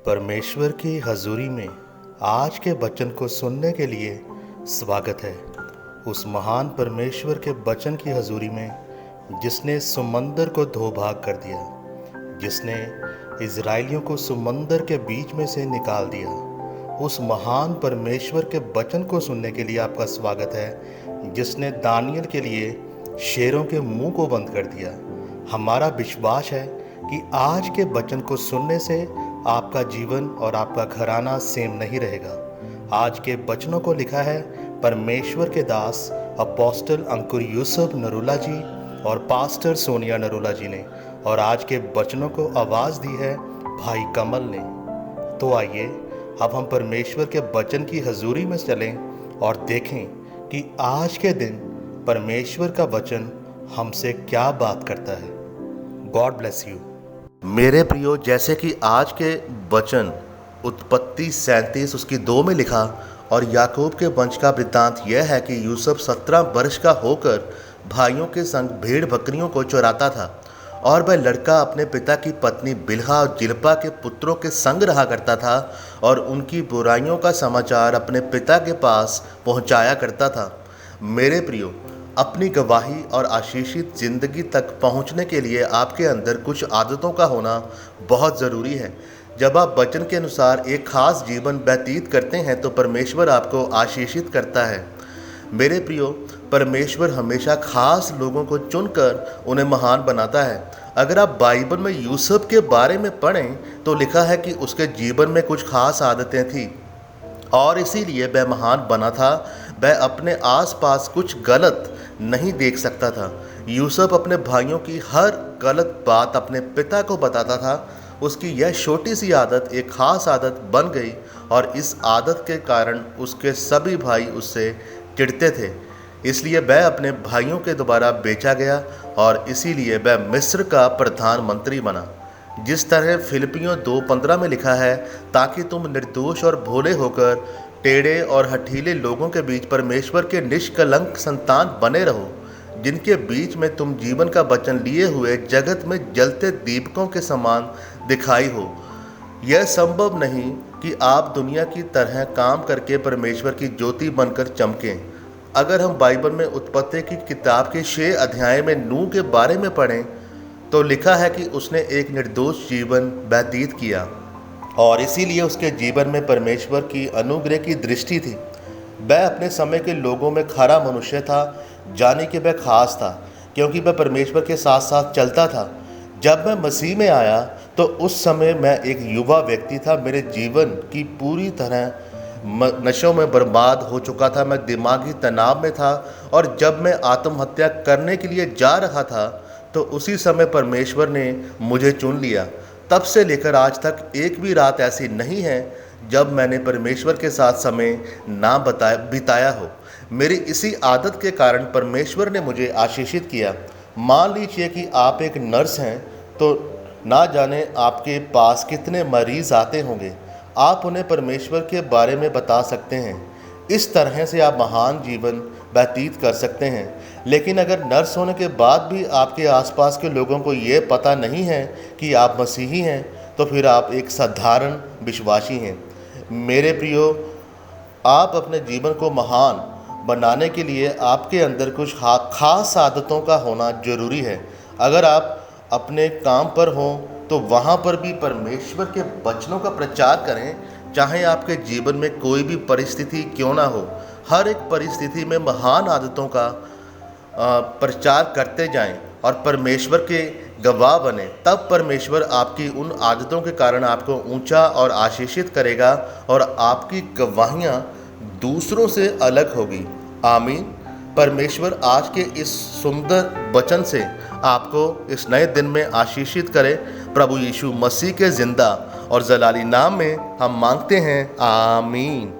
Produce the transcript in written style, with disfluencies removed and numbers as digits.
परमेश्वर की हजूरी में आज के वचन को सुनने के लिए स्वागत है। उस महान परमेश्वर के वचन की हजूरी में जिसने समंदर को दो भाग कर दिया, जिसने इजराइलियों को समंदर के बीच में से निकाल दिया, उस महान परमेश्वर के वचन को सुनने के लिए आपका स्वागत है, जिसने दानियल के लिए शेरों के मुंह को बंद कर दिया। हमारा विश्वास है कि आज के वचन को सुनने से आपका जीवन और आपका घराना सेम नहीं रहेगा। आज के वचनों को लिखा है परमेश्वर के दास अपोस्टल अंकुर यूसुफ नरूला जी और पास्टर सोनिया नरूला जी ने, और आज के वचनों को आवाज़ दी है भाई कमल ने। तो आइए अब हम परमेश्वर के वचन की हजूरी में चलें और देखें कि आज के दिन परमेश्वर का वचन हमसे क्या बात करता है। God bless you. मेरे प्रियो, जैसे कि आज के वचन उत्पत्ति 37 उसकी 2 में लिखा, और याकूब के वंश का वृत्तांत यह है कि यूसुफ 17 वर्ष का होकर भाइयों के संग भेड़ बकरियों को चराता था, और वह लड़का अपने पिता की पत्नी बिल्हा और जिल्पा के पुत्रों के संग रहा करता था और उनकी बुराइयों का समाचार अपने पिता के पास पहुंचाया करता था। मेरे प्रियो, अपनी गवाही और आशीषित ज़िंदगी तक पहुंचने के लिए आपके अंदर कुछ आदतों का होना बहुत ज़रूरी है। जब आप वचन के अनुसार एक खास जीवन व्यतीत करते हैं तो परमेश्वर आपको आशीषित करता है। मेरे प्रियो, परमेश्वर हमेशा खास लोगों को चुनकर उन्हें महान बनाता है। अगर आप बाइबल में यूसुफ के बारे में पढ़ें तो लिखा है कि उसके जीवन में कुछ खास आदतें थीं और इसीलिए वह महान बना था। वह अपने आसपास कुछ गलत नहीं देख सकता था। यूसुफ अपने भाइयों की हर गलत बात अपने पिता को बताता था। उसकी यह छोटी सी आदत एक खास आदत बन गई और इस आदत के कारण उसके सभी भाई उससे चिढ़ते थे। इसलिए वह अपने भाइयों के द्वारा बेचा गया और इसीलिए वह मिस्र का प्रधानमंत्री बना। जिस तरह फिलिपियों 2:15 में लिखा है, ताकि तुम निर्दोष और भोले होकर टेढ़े और हठीले लोगों के बीच परमेश्वर के निष्कलंक संतान बने रहो, जिनके बीच में तुम जीवन का वचन लिए हुए जगत में जलते दीपकों के समान दिखाई हो। यह संभव नहीं कि आप दुनिया की तरह काम करके परमेश्वर की ज्योति बनकर चमकें। अगर हम बाइबल में उत्पत्ति की किताब के 6 अध्याय में नूह के बारे में पढ़ें तो लिखा है कि उसने एक निर्दोष जीवन व्यतीत किया और इसीलिए उसके जीवन में परमेश्वर की अनुग्रह की दृष्टि थी। वह अपने समय के लोगों में खरा मनुष्य था, जाने कि वह खास था क्योंकि वह परमेश्वर के साथ साथ चलता था। जब मैं मसीह में आया तो उस समय मैं एक युवा व्यक्ति था। मेरे जीवन की पूरी तरह नशों में बर्बाद हो चुका था। मैं दिमागी तनाव में था और जब मैं आत्महत्या करने के लिए जा रहा था तो उसी समय परमेश्वर ने मुझे चुन लिया। तब से लेकर आज तक एक भी रात ऐसी नहीं है जब मैंने परमेश्वर के साथ समय ना बिताया हो। मेरी इसी आदत के कारण परमेश्वर ने मुझे आशीषित किया। मान लीजिए कि आप एक नर्स हैं तो ना जाने आपके पास कितने मरीज़ आते होंगे। आप उन्हें परमेश्वर के बारे में बता सकते हैं। इस तरह से आप महान जीवन व्यतीत कर सकते हैं। लेकिन अगर नर्स होने के बाद भी आपके आसपास के लोगों को ये पता नहीं है कि आप मसीही हैं तो फिर आप एक साधारण विश्वासी हैं। मेरे प्रियो, आप अपने जीवन को महान बनाने के लिए आपके अंदर कुछ खास आदतों का होना ज़रूरी है। अगर आप अपने काम पर हों तो वहाँ पर भी परमेश्वर के वचनों का प्रचार करें, चाहे आपके जीवन में कोई भी परिस्थिति क्यों ना हो। हर एक परिस्थिति में महान आदतों का प्रचार करते जाएं और परमेश्वर के गवाह बने। तब परमेश्वर आपकी उन आदतों के कारण आपको ऊंचा और आशीषित करेगा और आपकी गवाहियाँ दूसरों से अलग होगी। आमीन। परमेश्वर आज के इस सुंदर वचन से आपको इस नए दिन में आशीषित करे। प्रभु यीशु मसीह के जिंदा और जलाली नाम में हम मांगते हैं, आमीन।